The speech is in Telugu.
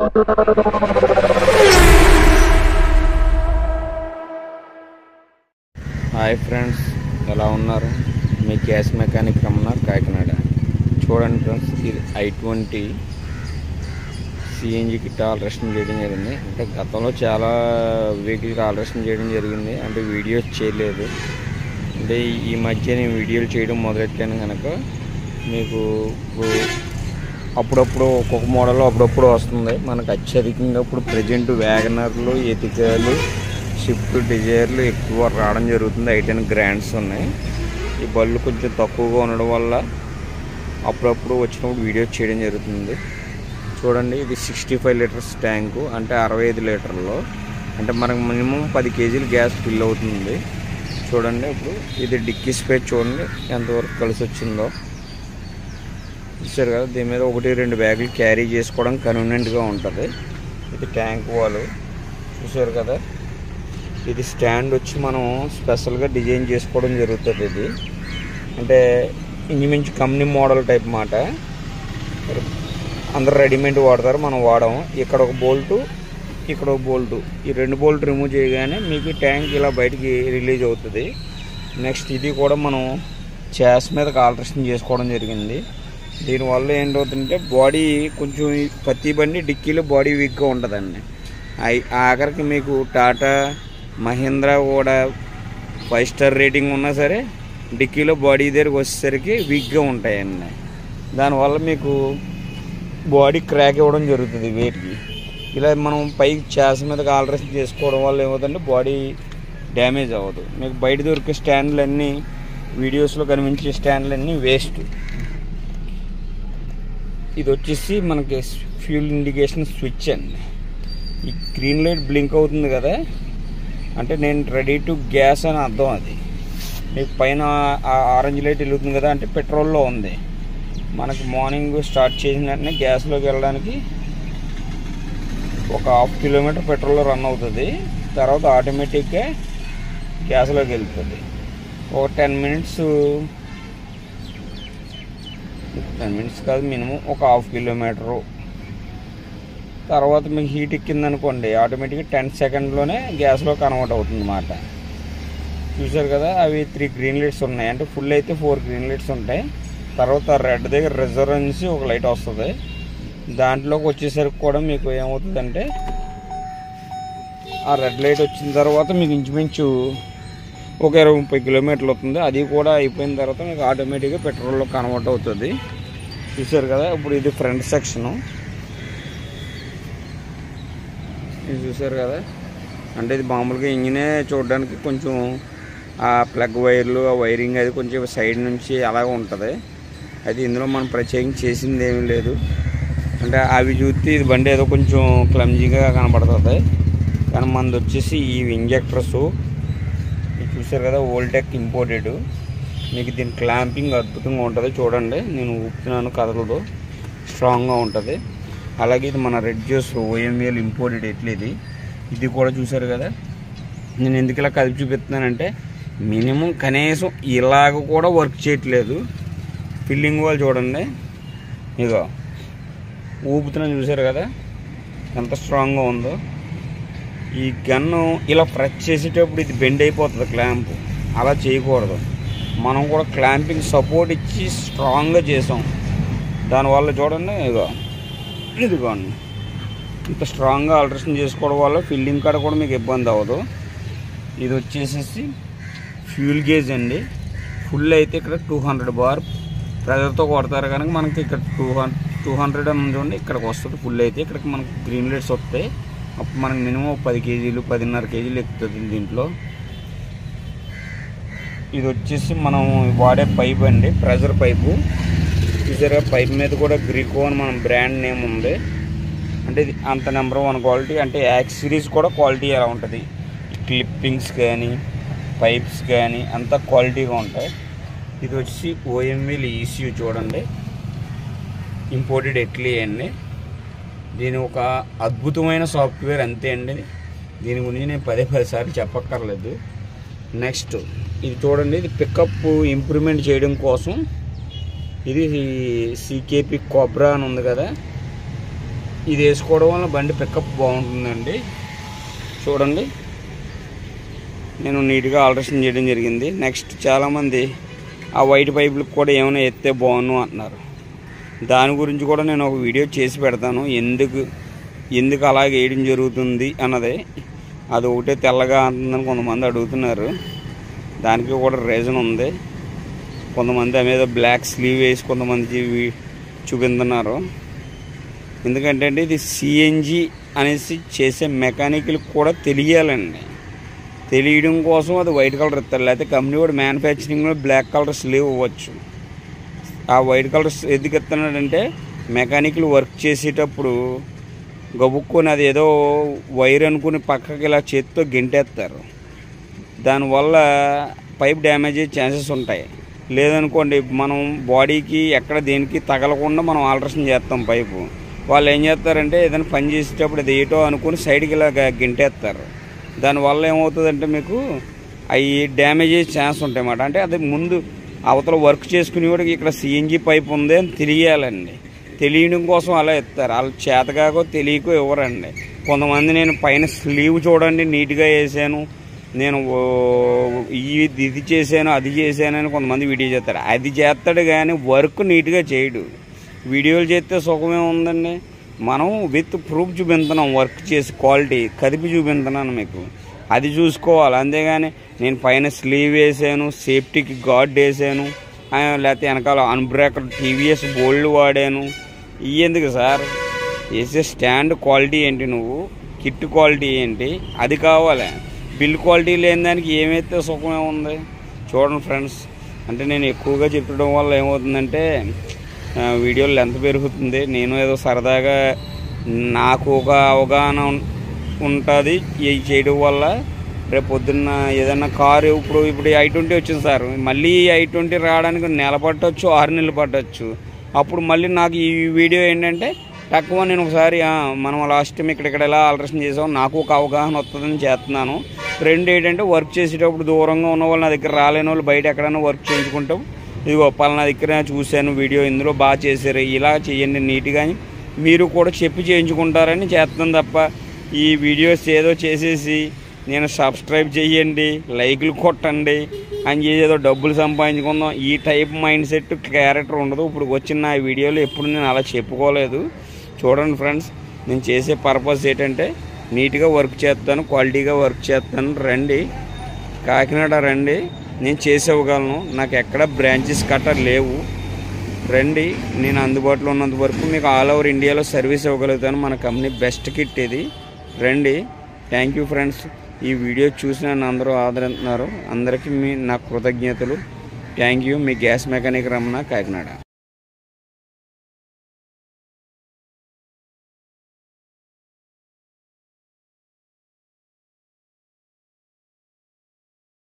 హాయ్ ఫ్రెండ్స్, ఎలా ఉన్నారు? మీ గ్యాస్ మెకానిక్ రమణ, కాకినాడ. చూడండి ఫ్రెండ్స్, ఇది i20 సిఎన్జి కిట్ ఆల్ట్రేషన్ చేయడం జరిగింది. అంటే గతంలో చాలా వెహికల్కి ఆల్ట్రేషన్ చేయడం జరిగింది, అంటే వీడియోస్ చేయలేదు. అంటే ఈ మధ్య నేను వీడియోలు చేయడం మొదలెట్టాను కనుక మీకు అప్పుడప్పుడు ఒక్కొక్క మోడల్ అప్పుడప్పుడు వస్తుంది. మనకు అత్యధికంగా ఇప్పుడు ప్రజెంట్ వ్యాగనర్లు, ఎతికాలు, స్విఫ్ట్ డిజైర్లు ఎక్కువ రావడం జరుగుతుంది. i10 గ్రాండ్స్ ఉన్నాయి. ఈ బళ్ళు కొంచెం తక్కువగా ఉండడం వల్ల అప్పుడప్పుడు వచ్చినప్పుడు వీడియోస్ చేయడం జరుగుతుంది. చూడండి, ఇది 65 లీటర్స్ ట్యాంకు, అంటే 65 లీటర్లో, అంటే మనకు మినిమం 10 కేజీలు గ్యాస్ ఫిల్ అవుతుంది. చూడండి, ఇప్పుడు ఇది డిక్కీ స్పేస్ చూడండి ఎంతవరకు కలిసి వచ్చిందో. చూసారు కదా, దీని మీద 1-2 బ్యాగులు క్యారీ చేసుకోవడం కన్వీనియంట్గా ఉంటుంది. ఇది ట్యాంక్ వాల్ చూసారు కదా. ఇది స్టాండ్ వచ్చి మనం స్పెషల్గా డిజైన్ చేసుకోవడం జరుగుతుంది. ఇది అంటే ఇంచుమించు కంపెనీ మోడల్ టైప్ మాట. అందరు రెడీమేడ్ వాడతారు, మనం వాడము. ఇక్కడ ఒక బోల్టు, ఇక్కడ ఒక బోల్టు, ఈ 2 బోల్ట్ రిమూవ్ చేయగానే మీకు ట్యాంక్ ఇలా బయటికి రిలీజ్ అవుతుంది. నెక్స్ట్ ఇది కూడా మనం చేస్ మీద ఆల్ట్రేషన్ చేసుకోవడం జరిగింది. దీనివల్ల ఏంటవుతుందంటే బాడీ కొంచెం ప్రతి బండి డిక్కీలో బాడీ వీక్గా ఉంటుందండి. ఆఖరికి మీకు టాటా మహీంద్రా కూడా 5 స్టార్ రేటింగ్ ఉన్నా సరే డిక్కీలో బాడీ దగ్గరికి వచ్చేసరికి వీక్గా ఉంటాయండి. దానివల్ల మీకు బాడీ క్రాక్ ఇవ్వడం జరుగుతుంది వెయిట్కి. ఇలా మనం పైకి చేస మీద ఆల్ట్రేషన్ చేసుకోవడం వల్ల ఏమవుతుందంటే బాడీ డ్యామేజ్ అవ్వదు. మీకు బయట దొరికే స్టాండ్లన్నీ, వీడియోస్లో కనిపించే స్టాండ్లన్నీ వేస్ట్. ఇది వచ్చేసి మనకి ఫ్యూల్ ఇండికేషన్ స్విచ్ అండి. ఈ గ్రీన్ లైట్ బ్లింక్ అవుతుంది కదా, అంటే నేను రెడీ టు గ్యాస్ అని అర్థం. అది మీకు పైన ఆరెంజ్ లైట్ వెలుగుతుంది కదా, అంటే పెట్రోల్లో ఉంది. మనకి మార్నింగ్ స్టార్ట్ చేసిన వెంటనే గ్యాస్లోకి వెళ్ళడానికి ఒక 1/2 కిలోమీటర్ పెట్రోల్లో రన్ అవుతుంది. తర్వాత ఆటోమేటిక్గా గ్యాస్లోకి వెళ్తుంది. ఒక 10 మినిట్స్ కాదు, మినిమం ఒక 1/2 కిలోమీటరు. తర్వాత మీకు హీట్ ఎక్కిందనుకోండి, ఆటోమేటిక్గా 10 సెకండ్లోనే గ్యాస్లో కన్వర్ట్ అవుతుంది అన్నమాట. చూసారు కదా, అవి 3 గ్రీన్ లైట్స్ ఉన్నాయి. అంటే ఫుల్ అయితే 4 గ్రీన్ లైట్స్ ఉంటాయి. తర్వాత రెడ్ దగ్గర రిజర్వ్ అనేసి ఒక లైట్ వస్తుంది. దాంట్లోకి వచ్చేసరికి కూడా మీకు ఏమవుతుందంటే, ఆ రెడ్ లైట్ వచ్చిన తర్వాత మీకు ఇంచుమించు ఒక 20-30 కిలోమీటర్లు అవుతుంది. అది కూడా అయిపోయిన తర్వాత మీకు ఆటోమేటిక్గా పెట్రోల్లో కన్వర్ట్ అవుతుంది. చూసారు కదా, ఇప్పుడు ఇది ఫ్రంట్ సెక్షను. ఇది చూసారు కదా, అంటే ఇది మామూలుగా ఇంజినే చూడడానికి కొంచెం ఆ ప్లగ్ వైర్లు, ఆ వైరింగ్ అది కొంచెం సైడ్ నుంచి అలాగ ఉంటుంది. అది ఇందులో మనం ప్రత్యేకంగా చేసింది ఏమీ లేదు. అంటే అవి చూస్తే ఇది బండి ఏదో కొంచెం క్లమ్జీగా కనపడుతుంది. కానీ మనది వచ్చేసి ఈ ఇంజెక్టర్స్ చూసారు కదా, వోల్టెక్ ఇంపోర్టెడ్. మీకు దీని క్లాంపింగ్ అద్భుతంగా ఉంటుంది. చూడండి, నేను ఊపుతున్నాను, కదలదు, స్ట్రాంగ్గా ఉంటుంది. అలాగే ఇది మన రెడ్ జ్యూస్ OML ఇంపోర్టెడ్ ఎట్లేదు. ఇది కూడా చూసారు కదా. నేను ఎందుకు ఇలా కలిపి చూపిస్తున్నానంటే, మినిమం కనీసం ఇలాగ కూడా వర్క్ చేయట్లేదు. ఫిల్లింగ్ వాళ్ళు చూడండి, ఇగో ఊపుతున్నాను, చూసారు కదా ఎంత స్ట్రాంగ్గా ఉందో. ఈ గన్ను ఇలా ప్రెస్ చేసేటప్పుడు ఇది బెండ్ అయిపోతుంది క్లాంప్. అలా చేయకూడదు. మనం కూడా క్లాంపింగ్ సపోర్ట్ ఇచ్చి స్ట్రాంగ్గా చేసాం. దానివల్ల చూడండి, ఇదిగోండి ఇంత స్ట్రాంగ్గా ఆల్ట్రేషన్ చేసుకోవడం వల్ల ఫిల్లింగ్ కాడ కూడా మీకు ఇబ్బంది అవ్వదు. ఇది వచ్చేసేసి ఫ్యూల్ గేజ్ అండి. ఫుల్ అయితే ఇక్కడ 200 బార్ ప్రెజర్తో కొడతారు కనుక మనకి ఇక్కడ 200 అని చూడండి, ఇక్కడికి వస్తుంది. ఫుల్ అయితే ఇక్కడికి మనకు గ్రీన్ లైట్స్ వస్తాయి. అప్పుడు మనకు మినిమం 10 కేజీలు 10.5 కేజీలు ఎక్కుతుంది దీంట్లో. ఇది వచ్చేసి మనం వాడే పైప్ అండి, ప్రెజర్ పైపు. చూసారా, పైప్ మీద కూడా గ్రీకో అని మన బ్రాండ్ నేమ్ ఉంది. అంటే ఇది అంత నెంబర్ 1 క్వాలిటీ. అంటే యాక్స్ సిరీస్ కూడా క్వాలిటీ ఎలా ఉంటుంది, క్లిప్పింగ్స్ కానీ పైప్స్ కానీ అంత క్వాలిటీగా ఉంటాయి. ఇది వచ్చి OML ECU చూడండి, ఇంపోర్టెడ్ ఎట్లీ అండి. దీని ఒక అద్భుతమైన సాఫ్ట్వేర్ అంతే అండి. దీని గురించి నేను 10 సార్లు చెప్పక్కర్లేదు. నెక్స్ట్ ఇది చూడండి, ఇది పికప్ ఇంప్రూవ్మెంట్ చేయడం కోసం ఇది CKP కోబ్రా అని ఉంది కదా, ఇది వేసుకోవడం వల్ల బండి పికప్ బాగుంటుందండి. చూడండి, నేను నీట్గా ఆల్టరేషన్ చేయడం జరిగింది. నెక్స్ట్ చాలామంది ఆ వైట్ పైపులకు కూడా ఏమైనా ఎత్తే బాగున్నాను అంటున్నారు. దాని గురించి కూడా నేను ఒక వీడియో చేసి పెడతాను. ఎందుకు అలాగే వేయడం జరుగుతుంది అన్నది. అది ఒకటే తెల్లగా అంటుందని కొంతమంది అడుగుతున్నారు. దానికి కూడా రీజన్ ఉంది. కొంతమంది మీద బ్లాక్ స్లీవ్ వేసి కొంతమంది చూపిస్తున్నారు. ఎందుకంటే అండి ఇది సిఎన్జి అనేసి చేసే మెకానిక్లకు కూడా తెలియాలండి. తెలియడం కోసం అది వైట్ కలర్ ఇస్తారు. లేకపోతే కంపెనీ కూడా మ్యానుఫ్యాక్చరింగ్లో బ్లాక్ కలర్ స్లీవ్ ఇవ్వచ్చు. ఆ వైట్ కలర్ ఎందుకు ఇస్తున్నాడంటే మెకానిక్లు వర్క్ చేసేటప్పుడు గబుక్కొని అది ఏదో వైర్ అనుకుని పక్కకి ఇలా చేతితో గెంటేస్తారు. దానివల్ల పైప్ డ్యామేజ్ అయ్యే ఛాన్సెస్ ఉంటాయి. లేదనుకోండి మనం బాడీకి ఎక్కడ దేనికి తగలకుండా మనం ఆల్టరేషన్ చేస్తాం పైపు. వాళ్ళు ఏం చేస్తారంటే ఏదైనా పని చేసేటప్పుడు అది ఏటో అనుకుని సైడ్కి ఇలా గెంటేస్తారు. దానివల్ల ఏమవుతుందంటే మీకు అవి డ్యామేజ్ అయ్యే ఛాన్స్ ఉంటాయి అన్నమాట. అంటే అది ముందు అవతల వర్క్ చేసుకునేవాడికి ఇక్కడ సిఎన్జి పైప్ ఉంది అని తెలియాలండి. తెలియడం కోసం అలా ఇస్తారు. వాళ్ళు చేతగాకో తెలియకో ఇవ్వరండి. కొంతమంది నేను పైన స్లీవ్ చూడండి నీట్గా వేసాను, నేను ఇది చేశాను అది చేశాను అని కొంతమంది వీడియో చేస్తారు. అది చేస్తాడు కానీ వర్క్ నీట్గా చేయడు. వీడియోలు చేస్తే సుఖమే ఉందండి. మనం విత్ ప్రూఫ్ చూపిస్తున్నాం, వర్క్ చేసి క్వాలిటీ కదిపి చూపిస్తున్నాను మీకు. అది చూసుకోవాలి. అంతేగాని నేను పైన స్లీవ్ వేసాను, సేఫ్టీకి గార్డ్ వేసాను, లేకపోతే వెనకాల అన్బ్రేకర్ టీవీఎస్ బోల్డ్ వాడాను. ఇవి ఎందుకు సార్? వేసే స్టాండ్ క్వాలిటీ ఏంటి, నువ్వు కిట్ క్వాలిటీ ఏంటి, అది కావాలి. బిల్ క్వాలిటీ లేని దానికి ఏమైతే సుఖమే ఉంది. చూడండి ఫ్రెండ్స్, అంటే నేను ఎక్కువగా చెప్పడం వల్ల ఏమవుతుందంటే వీడియోలు లెంత్ పెరుగుతుంది. నేను ఏదో సరదాగా నాకు ఒక అవగాహన ఉంటుంది ఇవి చేయడం వల్ల. రేపు పొద్దున్న ఏదైనా కారు ఇప్పుడు i20 వచ్చింది సార్, మళ్ళీ i20 రావడానికి నెల పట్టవచ్చు, 6 నెలలు పట్టవచ్చు. అప్పుడు మళ్ళీ నాకు ఈ వీడియో ఏంటంటే తక్కువ నేను ఒకసారి మనం లాస్ట్ టైం ఇక్కడ ఎలా ఆల్టరేషన్ చేసాం నాకు ఒక అవగాహన వస్తుందని చేస్తున్నాను. రెండు ఏంటంటే వర్క్ చేసేటప్పుడు దూరంగా ఉన్న వాళ్ళు, నా దగ్గర రాలేని వాళ్ళు బయట ఎక్కడైనా వర్క్ చేయించుకుంటాం. ఇదిగో పలానా దగ్గర చూశాను వీడియో, ఇందులో బాగా చేశారు, ఇలా చేయండి నీట్గా అని మీరు కూడా చెప్పి చేయించుకుంటారని చేస్తాను తప్ప ఈ వీడియోస్ ఏదో చేసేసి నేను సబ్స్క్రైబ్ చేయండి, లైకులు కొట్టండి అని చేసేదో డబ్బులు సంపాదించుకుందాం ఈ టైప్ మైండ్ సెట్ క్యారెక్టర్ ఉండదు. ఇప్పుడు వచ్చిన నా వీడియోలో ఎప్పుడు నేను అలా చెప్పుకోలేదు. చూడండి ఫ్రెండ్స్, నేను చేసే పర్పస్ ఏంటంటే నీట్గా వర్క్ చేస్తాను, క్వాలిటీగా వర్క్ చేస్తాను. రండి, కాకినాడ రండి, నేను చేసేవ్వగలను. నాకు ఎక్కడ బ్రాంచెస్ కట్ట లేవు. రండి, నేను అందుబాటులో ఉన్నంత వరకు మీకు ఆల్ ఓవర్ ఇండియాలో సర్వీస్ ఇవ్వగలుగుతాను. మన కంపెనీ బెస్ట్ కిట్ ఇది. రండి. Thank you friends. ఈ వీడియో చూసి నన్ను అందరూ ఆదరిస్తున్నారు. అందరికీ నా కృతజ్ఞతలు. Thank you. Me gas mechanic Ramana, Kakinada.